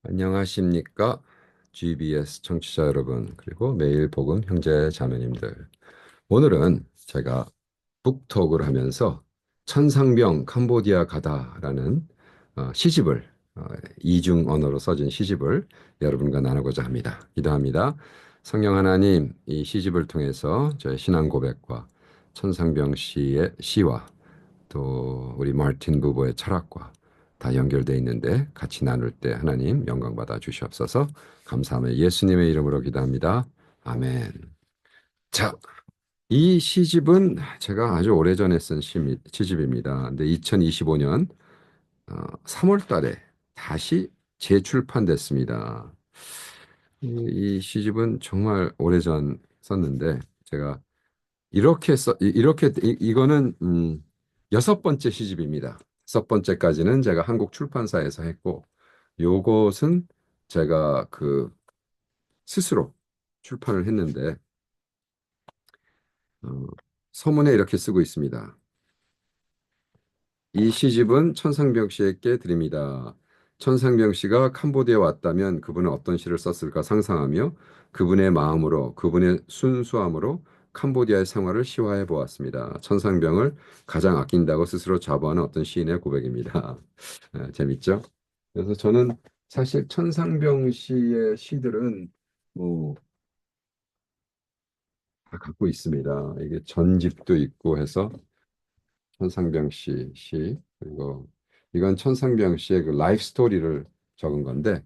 안녕하십니까? GBS 청취자 여러분, 그리고 매일 복음 형제 자매님들. 오늘은 제가 북톡을 하면서 천상병 캄보디아 가다라는 시집을 이중 언어로 써진 시집을 여러분과 나누고자 합니다. 기도합니다. 성령 하나님, 이 시집을 통해서 저의 신앙 고백과 천상병 씨의 시와 또 우리 마틴 부부의 철학과 다 연결되어 있는데 같이 나눌 때 하나님 영광 받아 주시옵소서. 감사하며 예수님의 이름으로 기도합니다. 아멘. 자, 이 시집은 제가 아주 오래전에 쓴 시집입니다. 근데 2025년 3월 달에 다시 재출판됐습니다. 이 시집은 정말 오래전 썼는데 제가 이렇게 이거는 여섯 번째 시집입니다. 여섯 번째까지는 제가 한국 출판사에서 했고, 요것은 제가 스스로 출판을 했는데 어, 서문에 이렇게 쓰고 있습니다. 이 시집은 천상병 씨에게 드립니다. 천상병 씨가 캄보디아에 왔다면 그분은 어떤 시를 썼을까 상상하며 그분의 마음으로, 그분의 순수함으로 캄보디아의 생활을 시화해 보았습니다. 천상병을 가장 아낀다고 스스로 자부하는 어떤 시인의 고백입니다. 재밌죠? 그래서 저는 사실 천상병 씨의 시들은 뭐 다 갖고 있습니다. 이게 전집도 있고 해서 천상병 씨 시, 그리고 이건 천상병 씨의 그 라이프 스토리를 적은 건데,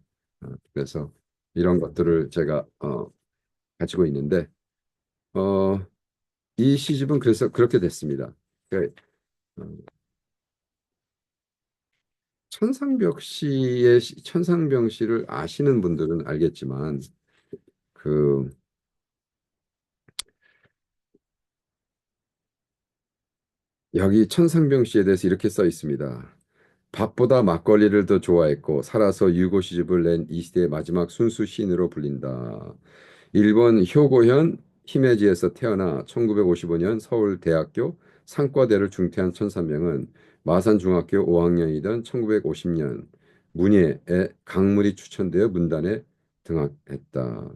그래서 이런 것들을 제가 가지고 있는데, 어, 이 시집은 그래서 그렇게 됐습니다. 어, 천상병 씨를 아시는 분들은 알겠지만, 그 여기 천상병 씨에 대해서 이렇게 써 있습니다. 밥보다 막걸리를 더 좋아했고 살아서 유고 시집을 낸 이 시대의 마지막 순수 시인으로 불린다. 일본 효고현 히메지에서 태어나 1955년 서울대학교 상과대를 중퇴한 천산명은 마산중학교 5학년이던 1950년 문예에 강물이 추천되어 문단에 등학했다.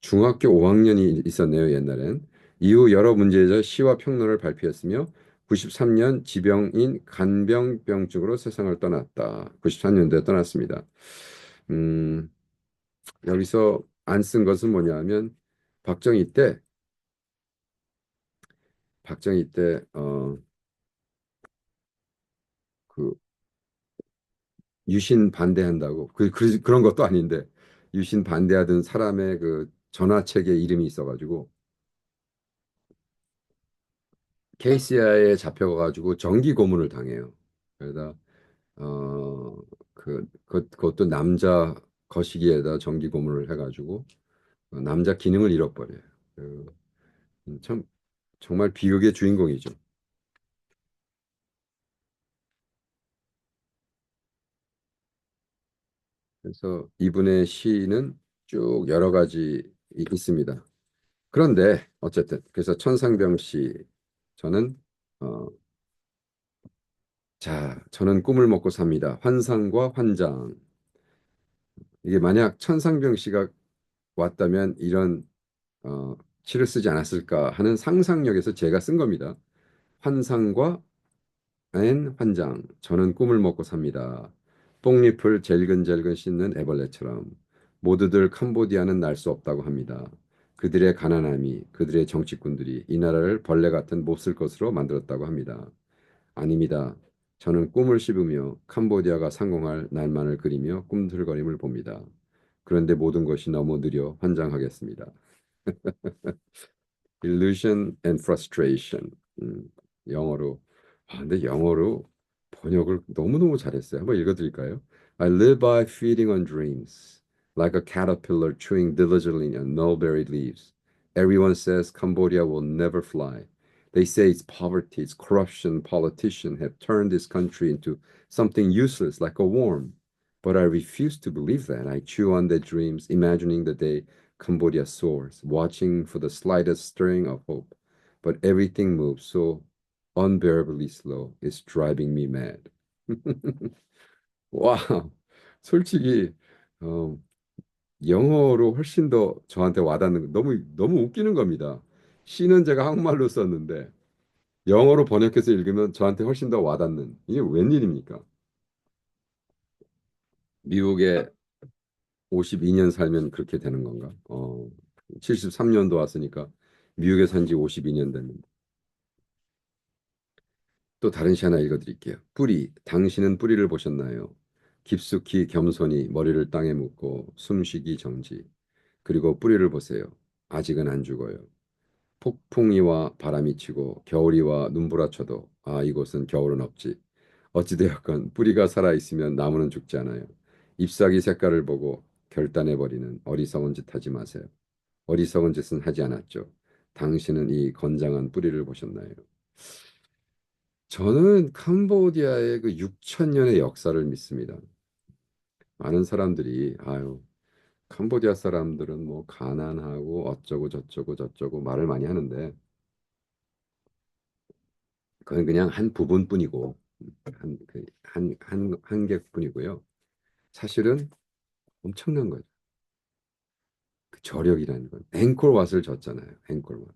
중학교 5학년이 있었네요, 옛날엔. 이후 여러 문제에서 시와 평론을 발표했으며 93년 지병인 간병병증으로 세상을 떠났다. 93년도에 떠났습니다. 음, 여기서 안 쓴 것은 뭐냐면 박정희 때 박정희 때 그 유신 반대한다고 그런 것도 아닌데 유신 반대하던 사람의 그 전화책에 이름이 있어가지고 KCIA에 잡혀가지고 정기 고문을 당해요. 그러다 그것도 남자 거시기에다 정기 고문을 해가지고 남자 기능을 잃어버려요. 그, 참 정말 비극의 주인공이죠. 그래서 이분의 시는 쭉 여러 가지 있습니다. 그런데 어쨌든 그래서 천상병 씨 저는 어, 저는 꿈을 먹고 삽니다. 환상과 환장. 이게 만약 천상병 씨가 왔다면 이런 시를 쓰지 않았을까 하는 상상력에서 제가 쓴 겁니다. 환상과 환장. 저는 꿈을 먹고 삽니다. 뽕잎을 질근질근 씻는 애벌레처럼 모두들 캄보디아는 날 수 없다고 합니다. 그들의 가난함이 그들의 정치꾼들이 이 나라를 벌레 같은 몹쓸 것으로 만들었다고 합니다. 아닙니다. 저는 꿈을 씹으며 캄보디아가 성공할 날만을 그리며 꿈틀거림을 봅니다. 그런데 모든 것이 너무 느려 환장하겠습니다. Illusion and frustration. 영어로. 근데 영어로 번역을 너무너무 잘했어요. 한번 읽어드릴까요? I live by feeding on dreams, like a caterpillar chewing diligently on mulberry leaves. Everyone says Cambodia will never fly. They say it's poverty, it's corruption, politicians have turned this country into something useless, like a worm. But I refuse to believe that. I chew on their dreams, imagining the day Cambodia soars, watching for the slightest stirring of hope. But everything moves so unbearably slow. It's driving me mad. 와, 솔직히 어, 영어로 훨씬 더 저한테 와닿는 너무 너무 웃기는 겁니다. 시는 제가 한국말로 썼는데 영어로 번역해서 읽으면 저한테 훨씬 더 와닿는 이게 웬일입니까? 미국에 52년 살면 그렇게 되는 건가? 73년도 왔으니까 미국에 산지 52년 됐는데 또 다른 시 하나 읽어드릴게요. 뿌리, 당신은 뿌리를 보셨나요? 깊숙이 겸손히 머리를 땅에 묻고 숨쉬기 정지. 그리고 뿌리를 보세요. 아직은 안 죽어요. 폭풍이와 바람이 치고 겨울이와 눈부라쳐도 이곳은 겨울은 없지. 어찌되었건 뿌리가 살아있으면 나무는 죽지 않아요. 잎사귀 색깔을 보고 결단해버리는 어리석은 짓 하지 마세요. 어리석은 짓은 하지 않았죠. 당신은 이 건장한 뿌리를 보셨나요? 저는 캄보디아의 그 6천 년의 역사를 믿습니다. 많은 사람들이 캄보디아 사람들은 뭐 가난하고 어쩌고 저쩌고 저쩌고 말을 많이 하는데 그건 그냥 한 부분뿐이고 한 개뿐이고요. 사실은 엄청난 거죠. 그 저력이라는 건 앵콜왓을 졌잖아요. 앵콜왓.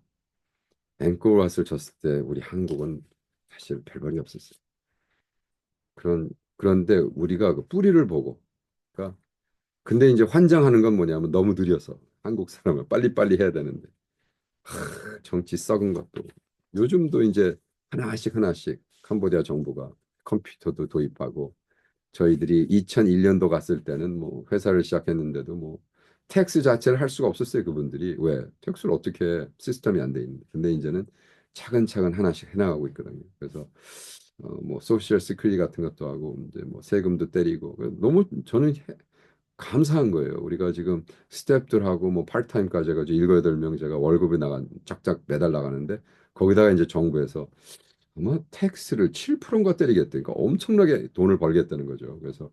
앵콜왓을 졌을 때 우리 한국은 사실 별볼이 없었어요. 그런데 우리가 그 뿌리를 보고 그러니까 근데 이제 환장하는 건 뭐냐면 너무 느려서 한국 사람은 빨리빨리 해야 되는데 정치 썩은 것도 요즘도 이제 하나씩 하나씩 캄보디아 정부가 컴퓨터도 도입하고 저희들이 2001년도 갔을 때는 뭐 회사를 시작했는데도 뭐 텍스 자체를 할 수가 없었어요. 그분들이 왜 텍스를 어떻게 해? 시스템이 안 돼 있는데 근데 이제는 차근차근 하나씩 해나가고 있거든요. 그래서 뭐 소셜 시큐리티 같은 것도 하고 이제 뭐 세금도 때리고 너무 저는 감사한 거예요. 우리가 지금 스태프들하고 뭐 파트타임까지 해가지고 일곱 여덟 명 제가 월급이 짝짝 매달 나가는데 거기다가 이제 정부에서 아마 텍스를 7%인가 때리겠다니까 엄청나게 돈을 벌겠다는 거죠. 그래서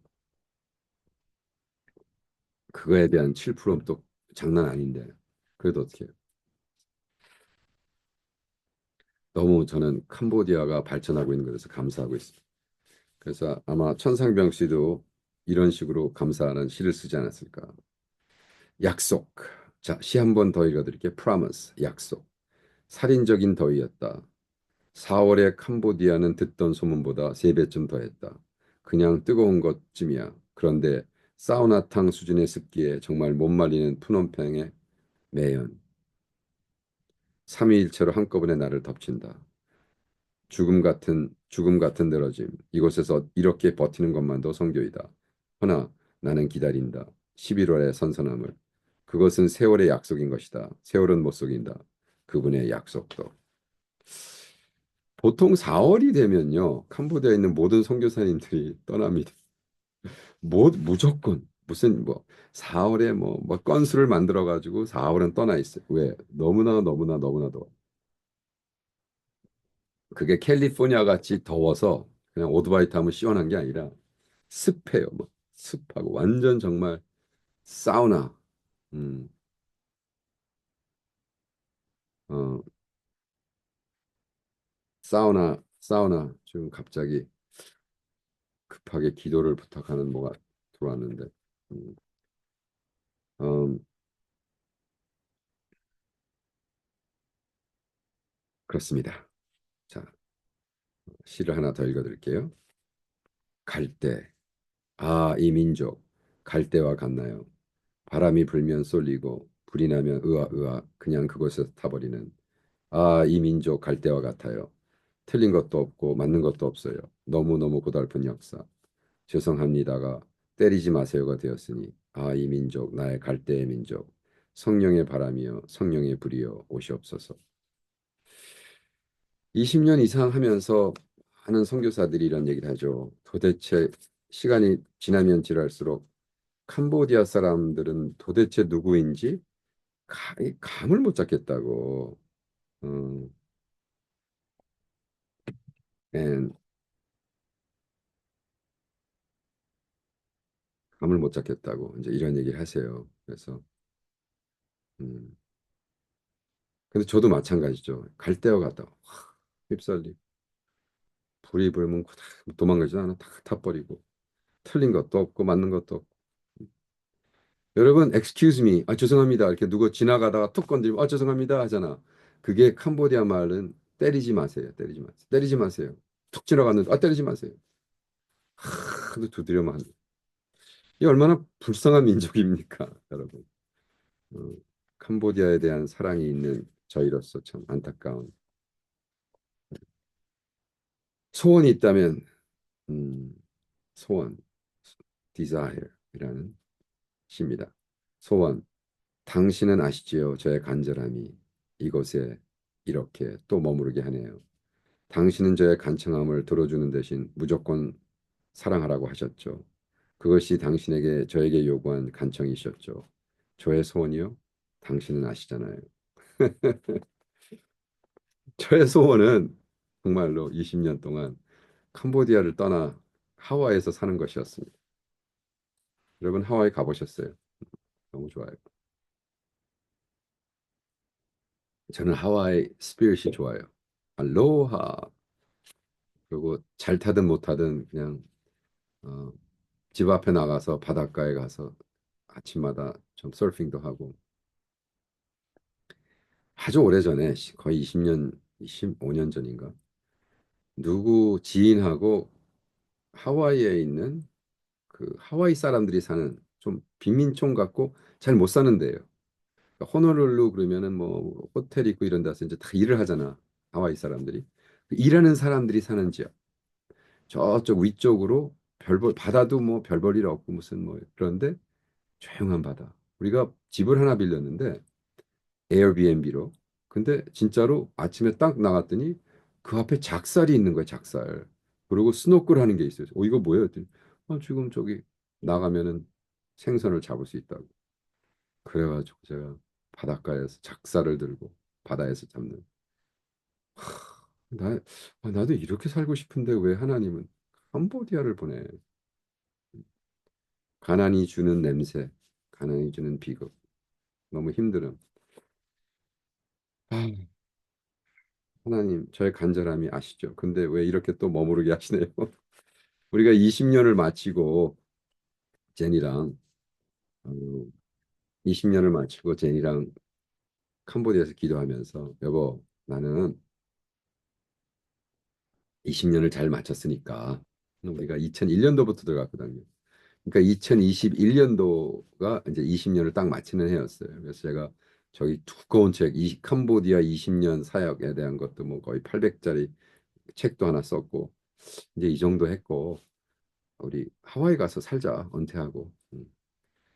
그거에 대한 7%는 또 장난 아닌데 그래도 어떻게 해요. 너무 저는 캄보디아가 발전하고 있는 것에서 감사하고 있습니다. 그래서 아마 천상병 씨도 이런 식으로 감사하는 시를 쓰지 않았을까. 약속. 자, 시 한 번 더 읽어드릴게요. Promise. 약속. 살인적인 더위였다. 4월의 캄보디아는 듣던 소문보다 3배쯤 더했다. 그냥 뜨거운 것쯤이야. 그런데 사우나탕 수준의 습기에 정말 못 말리는 푸놈팽의 매연. 삼위일체로 한꺼번에 나를 덮친다. 죽음 같은 늘어짐. 이곳에서 이렇게 버티는 것만도 성교이다. 허나 나는 기다린다. 11월의 선선함을. 그것은 세월의 약속인 것이다. 세월은 못 속인다. 그분의 약속도. 보통 4월이 되면요. 캄보디아에 있는 모든 선교사님들이 떠납니다. 무조건 무슨 뭐 4월에 뭐 건수를 만들어 가지고 4월은 떠나 있어요. 왜? 너무나 너무나 너무나 더워. 그게 캘리포니아 같이 더워서 그냥 오토바이 타면 시원한 게 아니라 습해요. 뭐 습하고 완전 정말 사우나. 음, 어, 사우나. 지금 갑자기 급하게 기도를 부탁하는 뭐가 들어왔는데. 음, 음, 그렇습니다. 자, 시를 하나 더 읽어드릴게요. 갈대. 이 민족. 갈대와 같나요? 바람이 불면 쏠리고 불이 나면 으아 그냥 그곳에서 타버리는 이 민족 갈대와 같아요. 틀린 것도 없고 맞는 것도 없어요. 너무너무 고달픈 역사. 죄송합니다가 때리지 마세요가 되었으니 이 민족 나의 갈대의 민족 성령의 바람이여 성령의 불이여 오시옵소서. 20년 이상 하면서 하는 선교사들이 이런 얘기를 하죠. 도대체 시간이 지나면 지날수록 캄보디아 사람들은 도대체 누구인지 감을 못 잡겠다고. 어, 예, 감을 못 잡겠다고 이제 이런 얘기를 하세요. 그래서 음, 근데 저도 마찬가지죠. 갈 데와 같다. 휩쓸리 불이 불면 도망가지도 않아 다 타버리고 틀린 것도 없고 맞는 것도 없고 여러분, excuse me. 아, 죄송합니다. 이렇게 누구 지나가다가 툭 건드리면, 아, 죄송합니다. 하잖아. 그게 캄보디아 말은 때리지 마세요. 때리지 마세요. 때리지 마세요. 툭 지나갔는데, 아, 때리지 마세요. 하도 두드려만. 이 얼마나 불쌍한 민족입니까, 여러분. 어, 캄보디아에 대한 사랑이 있는 저희로서 참 안타까운. 소원이 있다면, 음, 소원, desire이라는 시입니다. 소원. 당신은 아시지요? 저의 간절함이 이곳에 이렇게 또 머무르게 하네요. 당신은 저의 간청함을 들어주는 대신 무조건 사랑하라고 하셨죠. 그것이 당신에게 저에게 요구한 간청이셨죠. 저의 소원이요? 당신은 아시잖아요. 저의 소원은 정말로 20년 동안 캄보디아를 떠나 하와이에서 사는 것이었습니다. 여러분 하와이 가보셨어요? 너무 좋아요. 저는 하와이 스피릿이 좋아요. 알로하. 그리고 잘 타든 못 타든 그냥 어, 집 앞에 나가서 바닷가에 가서 아침마다 좀 서핑도 하고 아주 오래전에 거의 20년, 25년 전인가 누구 지인하고 하와이에 있는 그 하와이 사람들이 사는 좀 빈민촌 같고 잘 못 사는 데예요. 그러니까 호놀룰루 그러면은 뭐 호텔 있고 이런 데서 이제 다 일을 하잖아. 하와이 사람들이. 그 일하는 사람들이 사는 지역. 저쪽 위쪽으로 별볼 바다도 뭐 별 볼 일 없고 무슨 뭐 그런데 조용한 바다. 우리가 집을 하나 빌렸는데 에어비앤비로. 근데 진짜로 아침에 딱 나갔더니 그 앞에 작살이 있는 거야, 작살. 그리고 스노클 하는 게 있어요. 이거 뭐예요? 했더니 지금 저기 나가면은 생선을 잡을 수 있다고. 그래가지고 제가 바닷가에서 작살을 들고 바다에서 잡는. 나, 나도 이렇게 살고 싶은데 왜 하나님은 캄보디아를 보내? 가난이 주는 냄새, 가난이 주는 비극. 너무 힘들음. 아, 하나님, 저의 간절함이 아시죠? 근데 왜 이렇게 또 머무르게 하시네요? 우리가 20년을 마치고 제니랑 20년을 마치고 제니랑 캄보디아에서 기도하면서 여보, 나는 20년을 잘 마쳤으니까 우리가 2001년도부터 들어갔거든요. 그러니까 2021년도가 이제 20년을 딱 마치는 해였어요. 그래서 제가 저기 두꺼운 책, 캄보디아 20년 사역에 대한 것도 뭐 거의 800짜리 책도 하나 썼고 이제 이 정도 했고 우리 하와이 가서 살자 은퇴하고.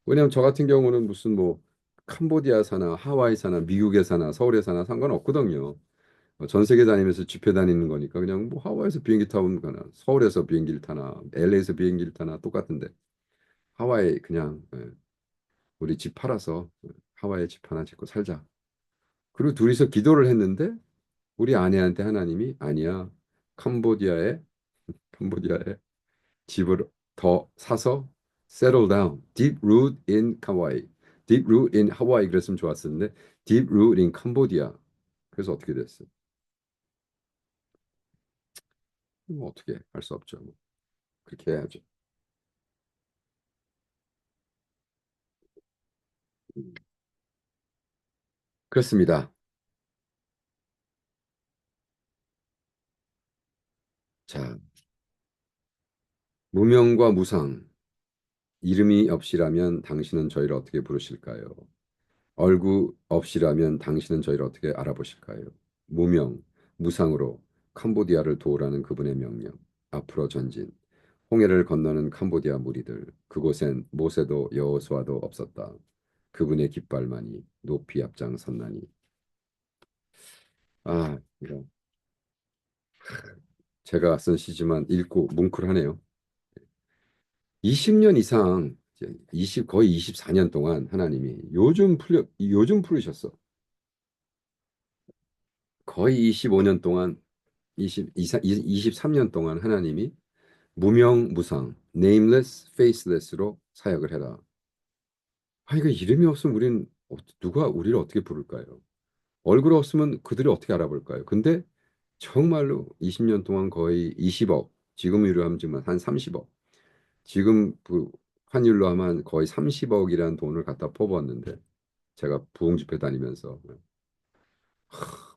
왜냐면 저 같은 경우는 무슨 뭐 캄보디아 사나 하와이 사나 미국에 사나 서울에 사나 상관없거든요. 전 세계 다니면서 집회 다니는 거니까 그냥 뭐 하와이에서 비행기 타면 가나 서울에서 비행기를 타나 LA에서 비행기를 타나 똑같은데 하와이 그냥 우리 집 팔아서 하와이에 집 하나 짓고 살자. 그리고 둘이서 기도를 했는데 우리 아내한테 하나님이 아니야 캄보디아에 집을 더 사서 settle down, deep root in Hawaii, deep root in Hawaii 그랬으면 좋았었는데 deep root in Cambodia. 그래서 어떻게 됐어요? 뭐 어떻게 할 수 없죠. 뭐. 그렇게 해야죠. 그렇습니다. 자, 무명과 무상, 이름이 없이라면 당신은 저희를 어떻게 부르실까요? 얼굴 없이라면 당신은 저희를 어떻게 알아보실까요? 무명, 무상으로 캄보디아를 도우라는 그분의 명령. 앞으로 전진. 홍해를 건너는 캄보디아 무리들. 그곳엔 모세도 여호수아도 없었다. 그분의 깃발만이 높이 앞장섰나니. 이런 제가 쓴 시지만 읽고 뭉클하네요. 20년 이상, 이제 20 거의 24년 동안 하나님이 요즘 풀으셨어. 거의 25년 동안 23년 동안 하나님이 무명무상, nameless, faceless로 사역을 해라. 이거 이름이 없으면 누가 우리를 어떻게 부를까요? 얼굴 없으면 그들이 어떻게 알아볼까요? 근데 정말로 20년 동안 거의 20억, 지금으로 하면 지금 한 30억. 지금 환율로 하면 거의 30억이라는 돈을 갖다 퍼부었는데 제가 부흥집회 다니면서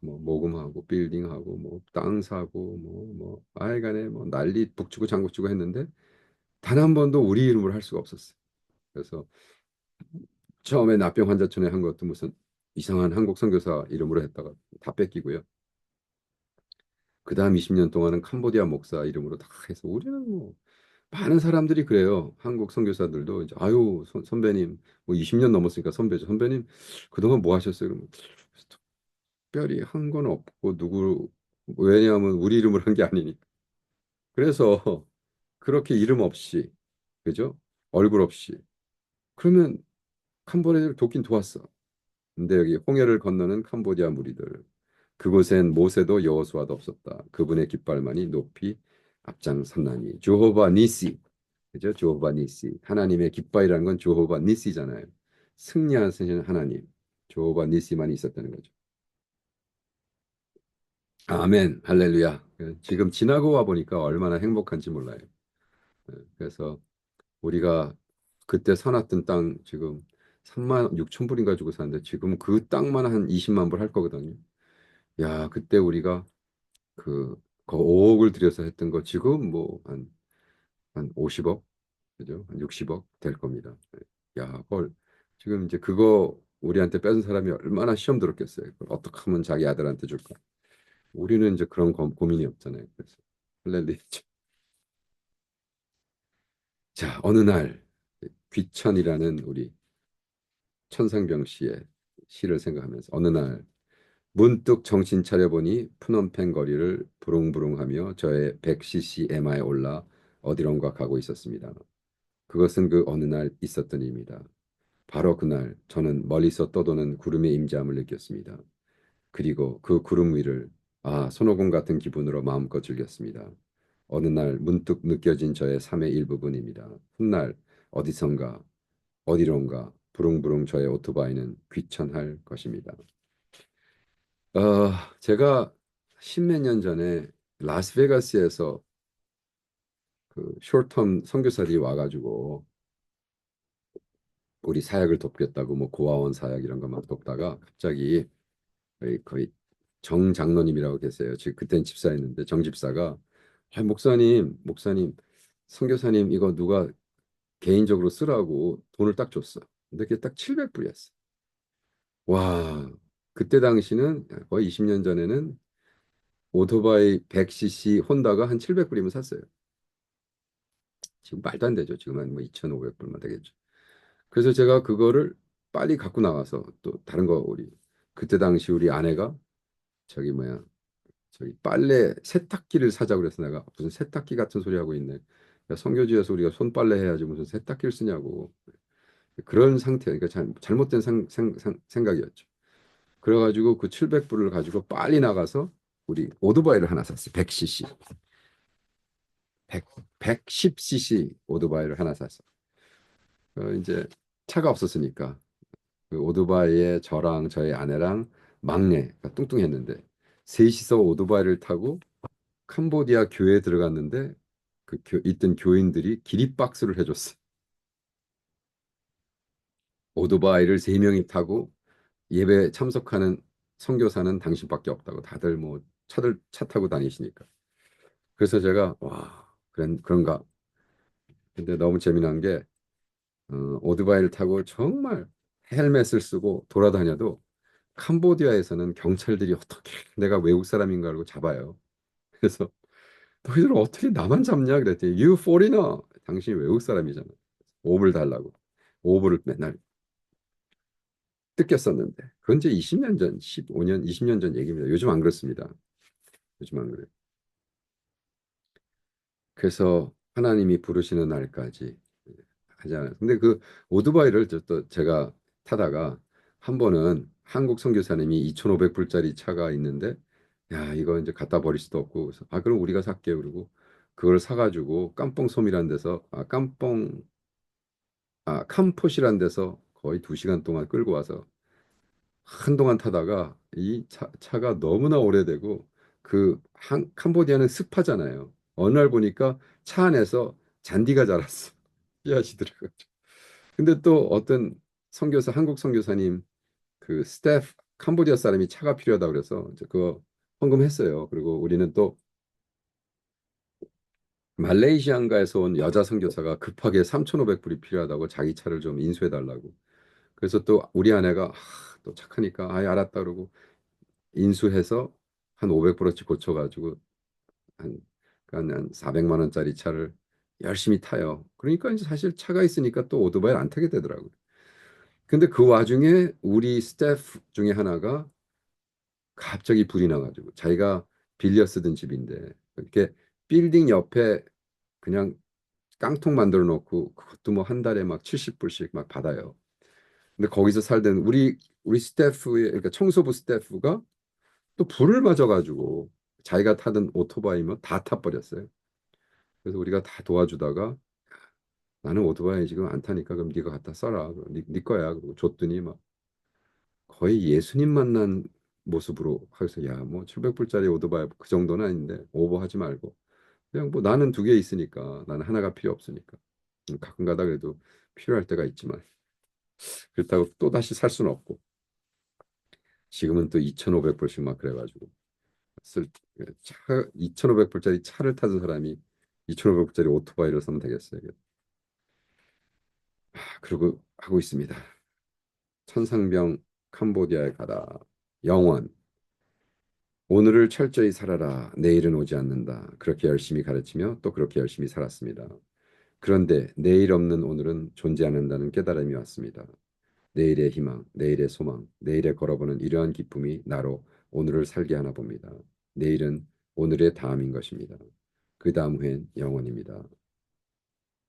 뭐 모금하고 빌딩하고 뭐 땅 사고 뭐 아이간에 뭐 난리 북치고 장구치고 했는데 단 한 번도 우리 이름으로 할 수가 없었어요. 그래서 처음에 납병 환자촌에 한 것도 무슨 이상한 한국 선교사 이름으로 했다가 다 뺏기고요. 그 다음 20년 동안은 캄보디아 목사 이름으로 다 해서 우리는 뭐 많은 사람들이 그래요. 한국 선교사들도 이제 아유 선배님 뭐 20년 넘었으니까 선배죠. 선배님 그동안 뭐 하셨어요? 그러면 특별히 한 건 없고 누구 왜냐하면 우리 이름으로 한 게 아니니까. 그래서 그렇게 이름 없이 그죠? 얼굴 없이 그러면 캄보디아를 돕긴 도왔어. 근데 여기 홍해를 건너는 캄보디아 무리들 그곳엔 모세도 여호수아도 없었다. 그분의 깃발만이 높이 앞장섰나니 조호바 니시 그죠? 조호바 니시 하나님의 깃발이라는 건 조호바 니시잖아요. 승리하시는 하나님 조호바 니시만이 있었다는 거죠. 아멘 할렐루야. 지금 지나고 와 보니까 얼마나 행복한지 몰라요. 그래서 우리가 그때 사놨던 땅 지금 3만 6천 불인가 주고 샀는데 지금 그 땅만 한 20만 불 할 거거든요. 야, 그때 우리가 그 5억을 들여서 했던 거 지금 뭐 한 50억, 그죠? 한 60억 될 겁니다. 야, 헐. 지금 이제 그거 우리한테 뺏은 사람이 얼마나 시험 들었겠어요. 그걸 어떻게 하면 자기 아들한테 줄까? 우리는 이제 그런 고민이 없잖아요. 그래서 할렐루야. 자, 어느 날 귀천이라는 우리 천상병 씨의 시를 생각하면서 어느 날 문득 정신 차려보니 푸놈펜 거리를 부릉부릉하며 저의 100cc 에마에 올라 어디론가 가고 있었습니다. 그것은 그 어느 날 있었던 일입니다. 바로 그날 저는 멀리서 떠도는 구름의 임재함을 느꼈습니다. 그리고 그 구름 위를 손오공 같은 기분으로 마음껏 즐겼습니다. 어느 날 문득 느껴진 저의 삶의 일부분입니다. 훗날 어디선가 어디론가 부릉부릉 저의 오토바이는 귀천할 것입니다. 제가 십몇 년 전에 라스베가스에서 그 숏텀 선교사들이 와가지고 우리 사역을 돕겠다고 뭐 고아원 사역 이런 거 막 돕다가 갑자기 거의 정 장로님이라고 계세요. 지금 그땐 집사였는데 정 집사가 목사님 선교사님 이거 누가 개인적으로 쓰라고 돈을 딱 줬어. 근데 그게 딱 700불이었어. 와, 그때 당시는 거의 20년 전에는 오토바이 100cc 혼다가 한 700불이면 샀어요. 지금 말도 안 되죠. 지금 한 뭐 2,500불만 되겠죠. 그래서 제가 그거를 빨리 갖고 나가서 또 다른 거 우리 그때 당시 우리 아내가 저기 뭐야 저기 빨래 세탁기를 사자고 그래서 내가 무슨 세탁기 같은 소리 하고 있네. 야, 성교지에서 우리가 손빨래 해야지 무슨 세탁기를 쓰냐고 그런 상태 그러니까 잘못된 생각이었죠. 그래가지고 그 700불을 가지고 빨리 나가서 우리 오토바이를 하나 샀어요. 100cc 100, 110cc 오토바이를 하나 샀어. 이제 차가 없었으니까 그 오토바이에 저랑 저희 아내랑 막내가 뚱뚱했는데 셋이서 오토바이를 타고 캄보디아 교회에 들어갔는데 있던 교인들이 기립박수를 해줬어. 오토바이를 세 명이 타고 예배 참석하는 선교사는 당신밖에 없다고 다들 뭐 차 타고 다니시니까. 그래서 제가 와 그런가. 근데 너무 재미난 게 오토바이를 타고 정말 헬멧을 쓰고 돌아다녀도 캄보디아에서는 경찰들이 어떻게 내가 외국 사람인 가 알고 잡아요. 그래서 너희들은 어떻게 나만 잡냐 그랬더니 You foreigner. 당신이 외국 사람이잖아. 5불 달라고. 5불을 맨날 뜯겼었는데. 그건 이제 20년 전, 15년, 20년 전 얘기입니다. 요즘 안 그렇습니다. 요즘 안 그래요. 그래서 하나님이 부르시는 날까지 하지 않아요. 근데 그 오토바이를 또 제가 타다가 한 번은 한국 선교사님이 2,500불짜리 차가 있는데 야 이거 이제 갖다 버릴 수도 없고 그래서 그럼 우리가 살게요 그러고 그걸 사가지고 깜뽕 솜이라는 데서 캄포시라는 데서 거의 2시간 동안 끌고 와서 한동안 타다가 이 차가 너무나 오래되고 캄보디아는 습하잖아요. 어느 날 보니까 차 안에서 잔디가 자랐어. 씨앗이 들어가. 근데 또 어떤 선교사, 한국 선교사님 그 스태프 캄보디아 사람이 차가 필요하다 그래서 이제 그거 헌금했어요. 그리고 우리는 또 말레이시안가에서 온 여자 선교사가 급하게 3,500불이 필요하다고 자기 차를 좀 인수해 달라고. 그래서 또 우리 아내가 또 착하니까 아예 알았다 그러고 인수해서 한 500불어치 고쳐가지고 한, 한 400만 원짜리 차를 열심히 타요. 그러니까 이제 사실 차가 있으니까 또 오토바이를 안 타게 되더라고요. 근데 그 와중에 우리 스태프 중에 하나가 갑자기 불이 나가지고 자기가 빌려 쓰던 집인데 이렇게 빌딩 옆에 그냥 깡통 만들어 놓고 그것도 뭐 한 달에 막 70불씩 막 받아요. 근데 거기서 살던 우리 스태프의 그러니까 청소부 스태프가 또 불을 맞아가지고 자기가 타던 오토바이면 다 타버렸어요. 그래서 우리가 다 도와주다가 나는 오토바이 지금 안 타니까 그럼 네가 갖다 써라. 네 거야. 그리고 줬더니 막 거의 예수님 만난 모습으로 하면서 야, 뭐 700불짜리 오토바이 그 정도는 아닌데 오버하지 말고 그냥 뭐 나는 두 개 있으니까 나는 하나가 필요 없으니까 가끔 가다 그래도 필요할 때가 있지만 그렇다고 또 다시 살 수는 없고 지금은 또 2,500불씩 막 그래가지고 쓸, 차 2,500불짜리 차를 타는 사람이 2,500불짜리 오토바이를 사면 되겠어요. 그리고 하고 있습니다. 천상병 캄보디아에 가다. 영원. 오늘을 철저히 살아라. 내일은 오지 않는다. 그렇게 열심히 가르치며 또 그렇게 열심히 살았습니다. 그런데 내일 없는 오늘은 존재 않는다는 깨달음이 왔습니다. 내일의 희망, 내일의 소망, 내일에 걸어보는 이러한 기쁨이 나로 오늘을 살게 하나 봅니다. 내일은 오늘의 다음인 것입니다. 그 다음 후엔 영원입니다.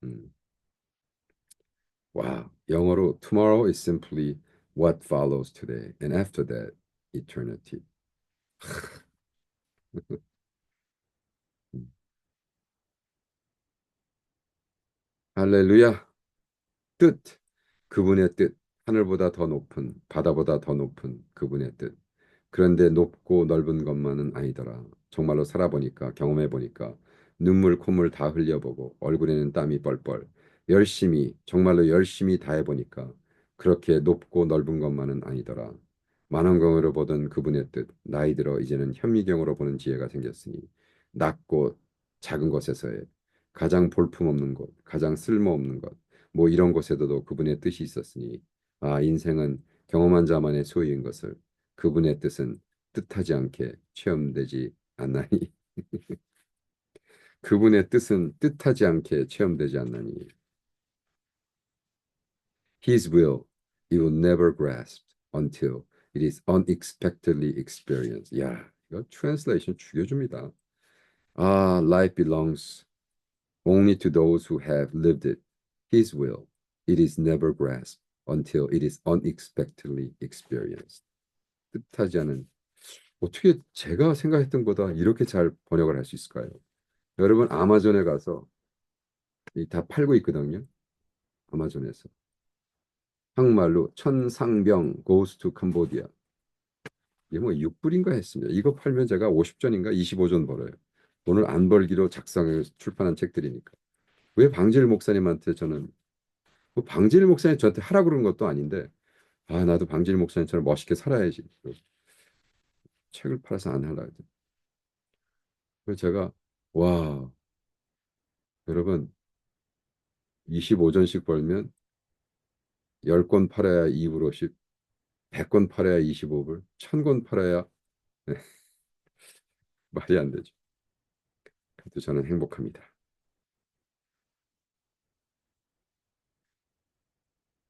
음. 와, 영어로 tomorrow is simply what follows today, and after that, eternity. 음. 할렐루야. 뜻, 그분의 뜻, 하늘보다 더 높은, 바다보다 더 높은 그분의 뜻. 그런데 높고 넓은 것만은 아니더라. 정말로 살아보니까, 경험해보니까, 눈물, 콧물 다 흘려보고, 얼굴에는 땀이 뻘뻘. 열심히, 정말로 열심히 다 해보니까, 그렇게 높고 넓은 것만은 아니더라. 만원경으로 보던 그분의 뜻, 나이 들어 이제는 현미경으로 보는 지혜가 생겼으니, 낮고 작은 것에서의 가장 볼품없는 곳, 가장 쓸모없는 것, 뭐 이런 곳에도 그분의 뜻이 있었으니 아 인생은 경험한 자만의 소유인 것을 그분의 뜻은 뜻하지 않게 체험되지 않나니 그분의 뜻은 뜻하지 않게 체험되지 않나니 His will you will never grasp until it is unexpectedly experienced. 야 이거 트랜sl레이션 죽여줍니다. 아 life belongs only to those who have lived it. His will it is never grasped until it is unexpectedly experienced. 뜻하지 않은 어떻게 제가 생각했던 것보다 이렇게 잘 번역을 할 수 있을까요? 여러분 아마존에 가서 다 팔고 있거든요. 아마존에서 한국말로 천상병 goes to Cambodia. 이게 뭐 6불인가 했습니다. 이거 팔면 제가 50전인가 25전 벌어요. 돈을 안 벌기로 작성해 출판한 책들이니까. 왜 방질 목사님한테 저는 뭐 방질 목사님 저한테 하라고 그러는 것도 아닌데 아 나도 방질 목사님처럼 멋있게 살아야지. 책을 팔아서 안 하려고. 그래서 제가 와 여러분 25전씩 벌면 10권 팔아야 2불50, 100권 팔아야 25불, 1000권 팔아야 네, 말이 안 되죠. 그래도 저는 행복합니다.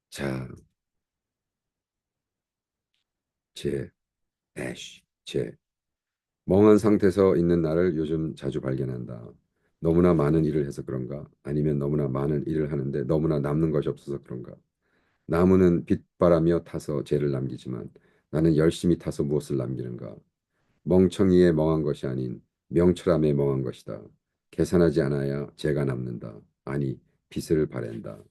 자, 제 제 멍한 상태에서 있는 나를 요즘 자주 발견한다. 너무나 많은 일을 해서 그런가? 아니면 너무나 많은 일을 하는데 너무나 남는 것이 없어서 그런가? 나무는 빛바라며 타서 재를 남기지만 나는 열심히 타서 무엇을 남기는가? 멍청이에 멍한 것이 아닌 명철함에 멍한 것이다. 계산하지 않아야 재가 남는다. 아니, 빛을 발한다.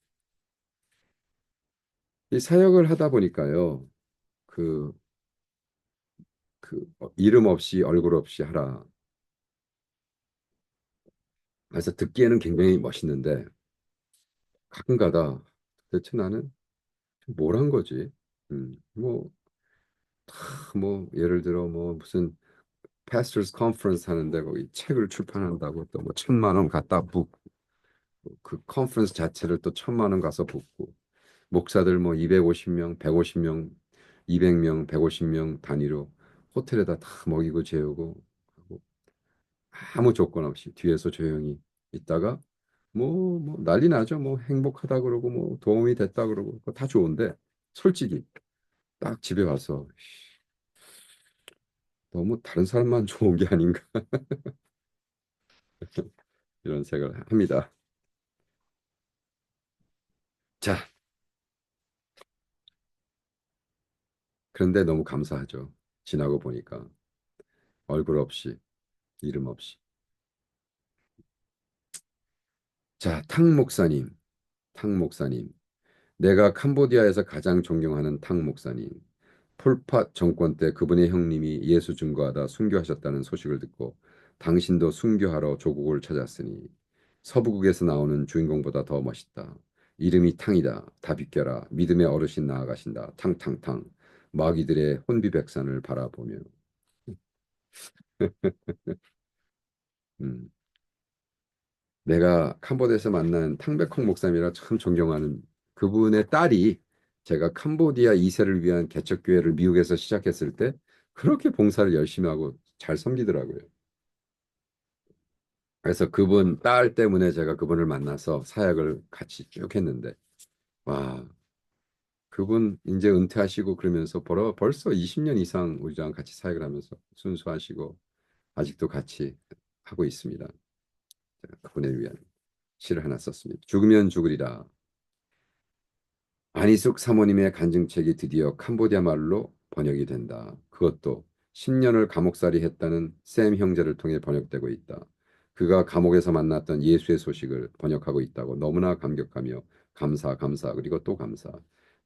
이 사역을 하다 보니까요. 그, 이름 없이 얼굴 없이 하라. 그래서 듣기에는 굉장히 멋있는데 가끔가다 대체 나는 뭘 한 거지? 뭐, 뭐 예를 들어 뭐 무슨 pastors conference 하는데 거기 책을 출판한다고 또 뭐 1,000만 원 갖다 붓고 그 컨퍼런스 자체를 또 1,000만 원 가서 붓고 목사들 뭐 250명, 150명, 200명, 150명 단위로 호텔에다 다 먹이고 재우고 하고 아무 조건 없이 뒤에서 조용히 있다가 뭐 난리 나죠. 뭐 행복하다 그러고 뭐 도움이 됐다 그러고 그거 다 좋은데 솔직히 딱 집에 와서 너무 다른 사람만 좋은 게 아닌가 이런 생각을 합니다. 자, 그런데 너무 감사하죠. 지나고 보니까 얼굴 없이 이름 없이. 자, 탕 목사님. 내가 캄보디아에서 가장 존경하는 탕 목사님. 폴팟 정권 때 그분의 형님이 예수 증거하다 순교하셨다는 소식을 듣고 당신도 순교하러 조국을 찾았으니 서부국에서 나오는 주인공보다 더 멋있다. 이름이 탕이다. 다 비껴라. 믿음의 어르신 나아가신다. 탕탕탕. 마귀들의 혼비백산을 바라보며 음, 내가 캄보디아에서 만난 탕베콩 목사님이라 참 존경하는 그분의 딸이 제가 캄보디아 2세를 위한 개척교회를 미국에서 시작했을 때 그렇게 봉사를 열심히 하고 잘 섬기더라고요. 그래서 그분 딸 때문에 제가 그분을 만나서 사역을 같이 쭉 했는데 와 그분 이제 은퇴하시고 그러면서 벌써 20년 이상 우리랑 같이 사역을 하면서 순수하시고 아직도 같이 하고 있습니다. 제가 그분을 위한 시를 하나 썼습니다. 죽으면 죽으리라. 안희숙 사모님의 간증책이 드디어 캄보디아 말로 번역이 된다. 그것도 10년을 감옥살이 했다는 샘 형제를 통해 번역되고 있다. 그가 감옥에서 만났던 예수의 소식을 번역하고 있다고 너무나 감격하며 감사 그리고 또 감사.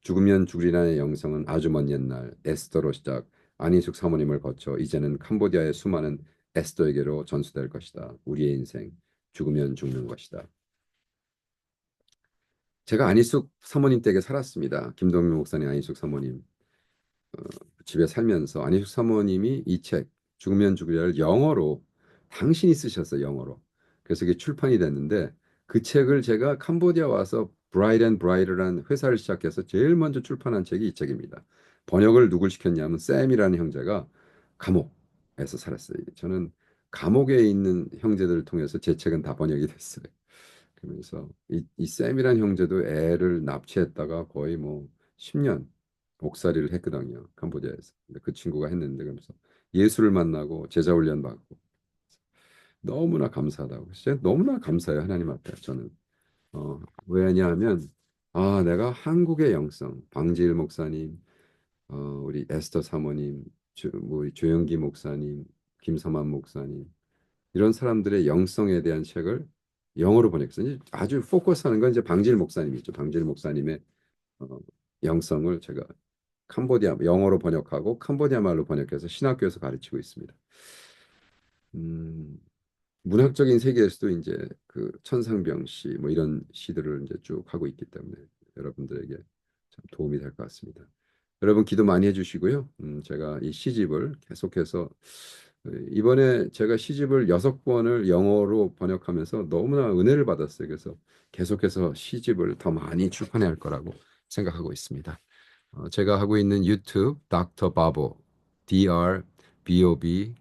죽으면 죽으리라의 영성은 아주 먼 옛날 에스더로 시작 안희숙 사모님을 거쳐 이제는 캄보디아의 수많은 에스더에게로 전수될 것이다. 우리의 인생 죽으면 죽는 것이다. 제가 안희숙 사모님 댁에 살았습니다. 김동민 목사님, 안희숙 사모님 집에 살면서 안희숙 사모님이 이 책 죽으면 죽으리를 영어로 당신이 쓰셨어요. 영어로. 그래서 이게 출판이 됐는데 그 책을 제가 캄보디아 와서 브라이드 앤 브라이드라는 회사를 시작해서 제일 먼저 출판한 책이 이 책입니다. 번역을 누굴 시켰냐면 샘이라는 형제가 감옥에서 살았어요. 저는 감옥에 있는 형제들을 통해서 제 책은 다 번역이 됐어요. 그러면서 이 샘이란 형제도 애를 납치했다가 거의 뭐 10년 옥살이를 했거든요. 캄보디아에서. 근데 그 친구가 했는데 그러면서 예수를 만나고 제자 훈련 받고 너무나 감사하다고. 진짜 너무나 감사해요. 하나님 앞에 저는. 왜냐하면 내가 한국의 영성, 방지일 목사님, 우리 에스더 사모님, 뭐 우리 조영기 목사님, 김서만 목사님 이런 사람들의 영성에 대한 책을 영어로 번역했어요. 아주 포커스하는 건 이제 방질 목사님이죠. 방질 목사님의 어, 영성을 제가 캄보디아 영어로 번역하고 캄보디아 말로 번역해서 신학교에서 가르치고 있습니다. 음, 문학적인 세계에서도 이제 그 천상병 시 뭐 이런 시들을 이제 쭉 하고 있기 때문에 여러분들에게 참 도움이 될 것 같습니다. 여러분 기도 많이 해주시고요. 제가 이 시집을 계속해서 이번에 제가 시집을 6권을 영어로 번역하면서 너무나 은혜를 받았어요. 그래서 계속해서 시집을 더 많이 출판해야 할 거라고 생각하고 있습니다. 제가 하고 있는 유튜브 닥터 바보 DRBOBOH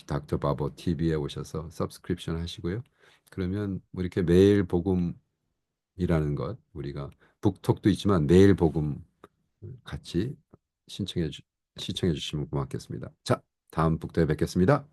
닥터 바보 TV에 오셔서 서브스크립션 하시고요. 그러면 뭐 이렇게 매일 복음이라는 것 우리가 북톡도 있지만 매일 복음 같이 신청해 주, 시청해 주시면 고맙겠습니다. 자, 다음 북도에 뵙겠습니다.